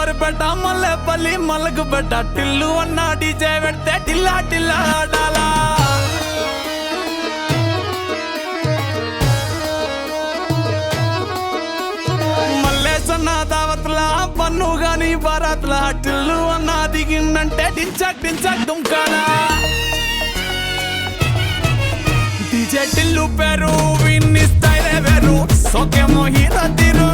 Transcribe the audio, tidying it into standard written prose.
సూలూరుపేట మల్లెపల్లి మలకుపేట టిల్లు అన్న డీజే పెడితే టిల్లా టిల్లా ఆడాలా మల్లేసన్న దావత్లా పన్ను గాని బారాత్లా టిల్లు అన్న దిగిందంటే డించక్ డించక్ దుంకాలా డీజే టిల్లు పేరు విన్ని స్టైలే వేరు సోకేమో హీరో తీరు